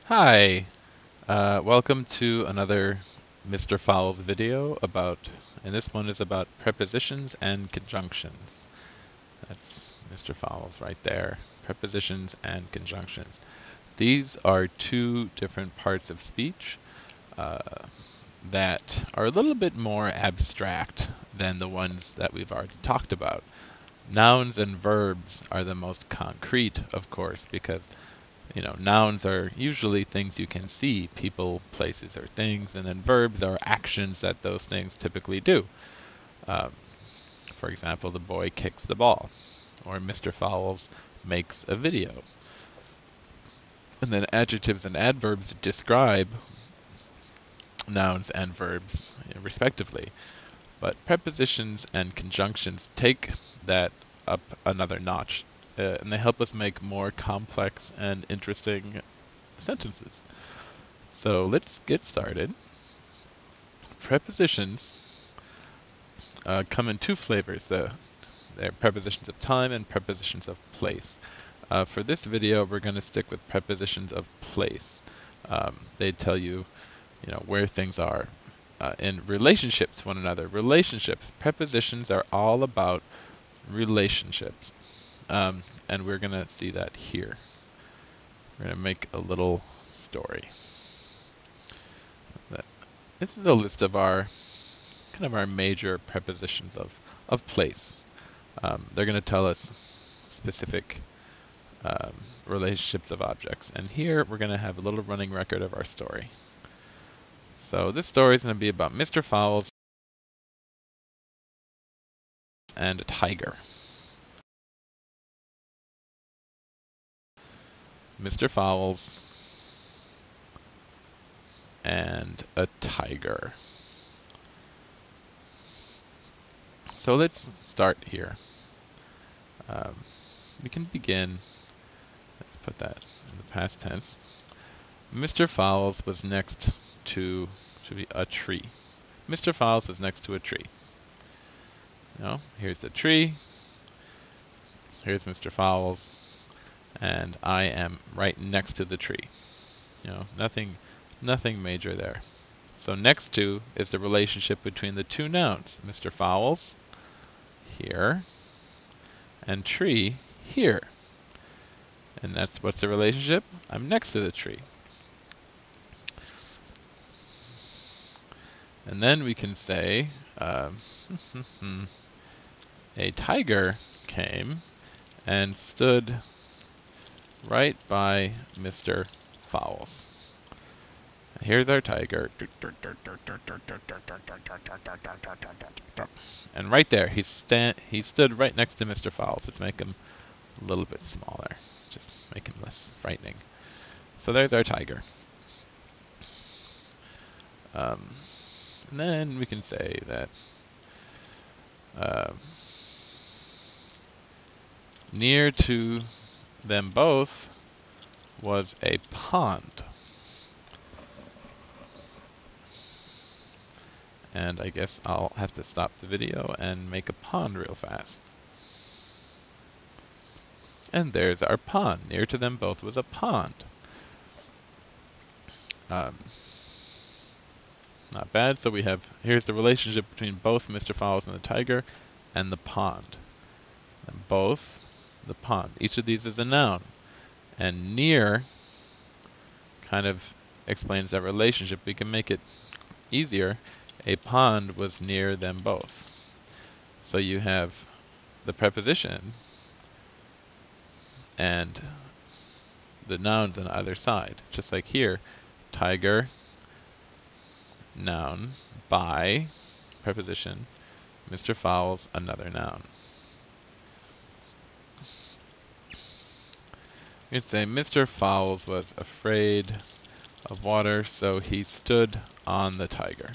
Hi, welcome to another Mr. Fowles video and this one is about prepositions and conjunctions. That's Mr. Fowles right there. Prepositions and conjunctions. These are two different parts of speech uh, that are a little bit more abstract than the ones that we've already talked about. Nouns and verbs are the most concrete, of course, because nouns are usually things you can see, people, places, or things, and then verbs are actions that those things typically do. Um, for example, the boy kicks the ball, or Mr. Fowles makes a video. And then adjectives and adverbs describe nouns and verbs, respectively. But prepositions and conjunctions take that up another notch, and they help us make more complex and interesting sentences. So let's get started. Prepositions come in two flavors. They're prepositions of time and prepositions of place. For this video, we're going to stick with prepositions of place. They tell you, where things are in relationships to one another. Relationships. Prepositions are all about relationships, and we're going to see that here. We're going to make a little story. This is a list of our major prepositions of place. They're going to tell us specific relationships of objects. And here we're going to have a little running record of our story. So this story is going to be about Mr. Fowles and a tiger. Mr. Fowles and a tiger. So let's start here. We can begin. Let's put that in the past tense. Mr. Fowles was next to be a tree. Mr. Fowles was next to a tree. Here's the tree. Here's Mr. Fowles, and I am right next to the tree. Nothing major there. So next to is the relationship between the two nouns, Mr. Fowles here and tree here. And what's the relationship? I'm next to the tree. And then we can say a tiger came and stood right by Mr. Fowles. Here's our tiger. And right there, he stood right next to Mr. Fowles. Let's make him a little bit smaller. Just make him less frightening. So there's our tiger. And then we can say that near to them both was a pond. And I guess I'll have to stop the video and make a pond real fast. And there's our pond. Near to them both was a pond. Not bad. So here's the relationship between both Mr. Fowles and the tiger and the pond. And both, the pond. Each of these is a noun. And near kind of explains that relationship. We can make it easier. A pond was near them both. So you have the preposition and the nouns on either side. Just like here, tiger, noun, by, preposition, Mr. Fowles, another noun. We'd say Mr. Fowles was afraid of water, so he stood on the tiger.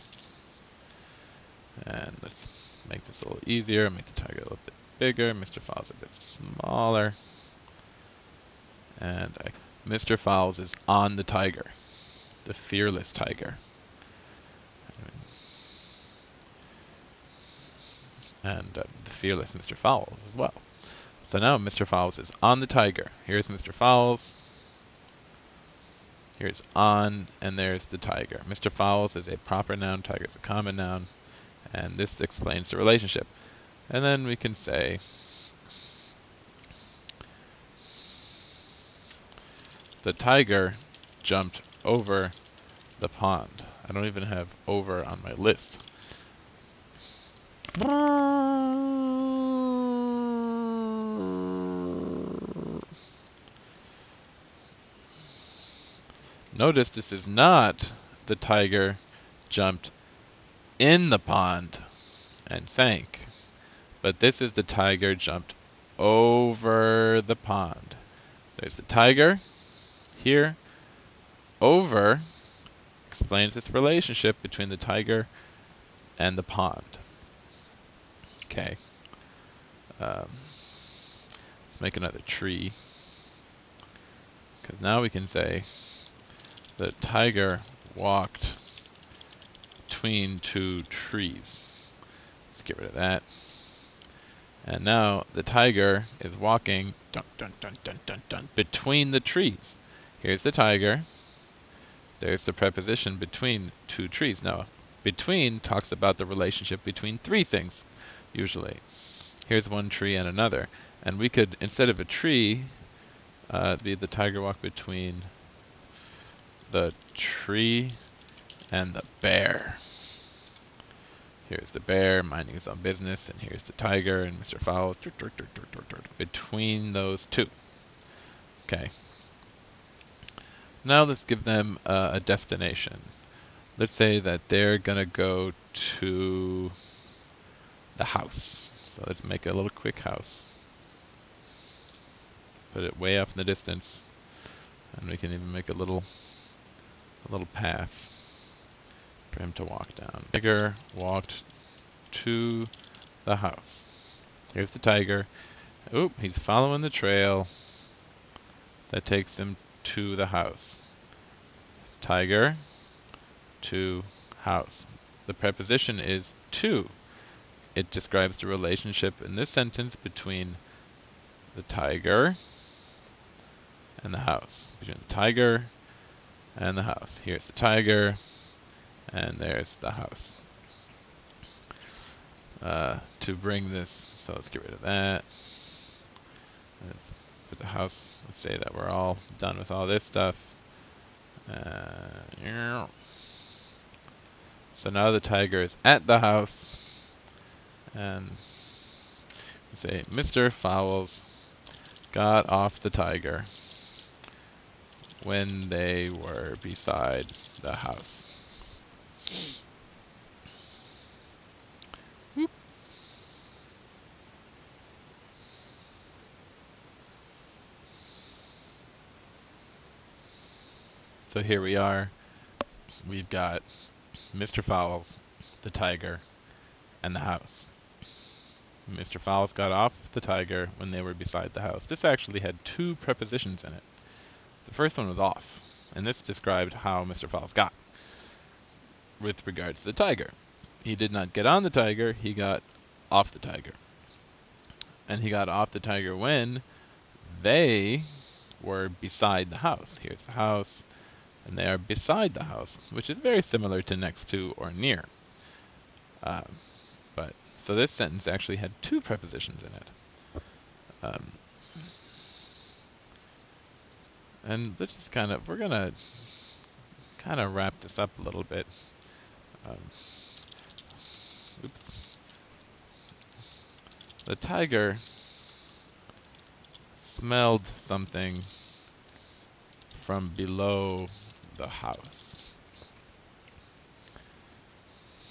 And let's make this a little easier, make the tiger a little bit bigger, Mr. Fowles a bit smaller. And Mr. Fowles is on the tiger, the fearless tiger. And the fearless Mr. Fowles as well. So now Mr. Fowles is on the tiger. Here's Mr. Fowles. Here's on, and there's the tiger. Mr. Fowles is a proper noun, tiger is a common noun, and this explains the relationship. And then we can say the tiger jumped over the pond. I don't even have over on my list. Notice this is not the tiger jumped in the pond and sank, but this is the tiger jumped over the pond. There's the tiger here. Over explains this relationship between the tiger and the pond. Okay. Let's make another tree, because now we can say the tiger walked between two trees. Let's get rid of that. And now the tiger is walking dun, dun, dun, dun, dun, dun, between the trees. Here's the tiger. There's the preposition between two trees. Now, between talks about the relationship between three things, usually. Here's one tree and another. And we could, instead of a tree, be the tiger walked between the tree and the bear. Here's the bear minding his own business, and here's the tiger and Mr. Fowles between those two. Okay. Now let's give them a destination. Let's say that they're gonna go to the house. So let's make a little quick house. Put it way off in the distance, and we can even make a little path for him to walk down. Tiger walked to the house. Here's the tiger. Oop, he's following the trail that takes him to the house. Tiger to house. The preposition is to. It describes the relationship in this sentence between the tiger and the house. Between the tiger and the house. Here's the tiger, and there's the house. To bring this, so let's get rid of that. Let's put the house, let's say that we're all done with all this stuff. So now the tiger is at the house, and we say Mr. Fowles got off the tiger when they were beside the house. Whoop. So here we are. We've got Mr. Fowles, the tiger, and the house. Mr. Fowles got off the tiger when they were beside the house. This actually had two prepositions in it. The first one was off, and this described how Mr. Fowles got with regards to the tiger. He did not get on the tiger, he got off the tiger. And he got off the tiger when they were beside the house. Here's the house, and they are beside the house, which is very similar to next to or near. So this sentence actually had two prepositions in it. And let's just we're gonna kind of wrap this up a little bit. Oops. The tiger smelled something from below the house.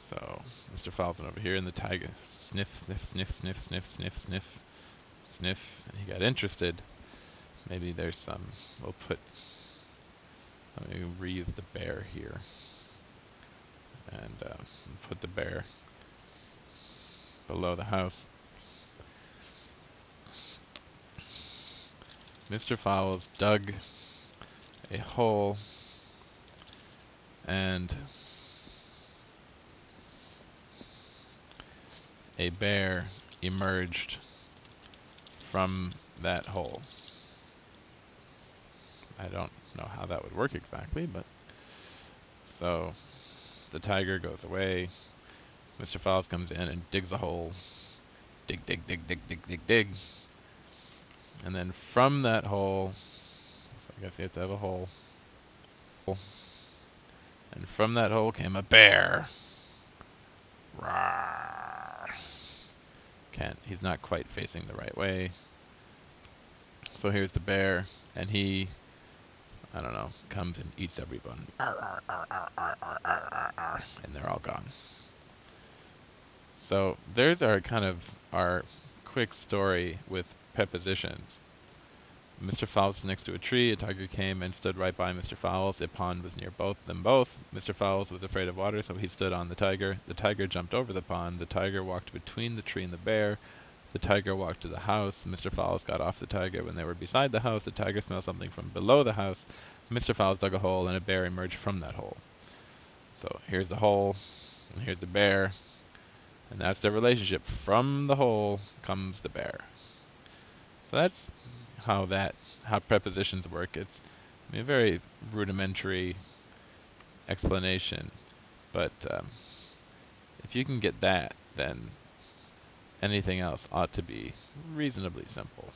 So Mr. Fowles went over here, and the tiger sniff, sniff, sniff, sniff, sniff, sniff, sniff, sniff, and he got interested. Maybe there's some. Let me reuse the bear here, and put the bear below the house. Mr. Fowles dug a hole, and a bear emerged from that hole. I don't know how that would work exactly, but so the tiger goes away. Mr. Fowles comes in and digs a hole. Dig, dig, dig, dig, dig, dig, dig. And then from that hole, so I guess you have to have a hole. And from that hole came a bear. Rawr. He's not quite facing the right way. So here's the bear, and he, I don't know, comes and eats everyone. And they're all gone. So there's our quick story with prepositions. Mr. Fowles is next to a tree. A tiger came and stood right by Mr. Fowles. A pond was near them both. Mr. Fowles was afraid of water, so he stood on the tiger. The tiger jumped over the pond. The tiger walked between the tree and the bear. The tiger walked to the house. Mr. Fowles got off the tiger. When they were beside the house, the tiger smelled something from below the house. Mr. Fowles dug a hole, and a bear emerged from that hole. So here's the hole, and here's the bear, and that's their relationship. From the hole comes the bear. So that's how prepositions work. It's a very rudimentary explanation, but if you can get that, then anything else ought to be reasonably simple.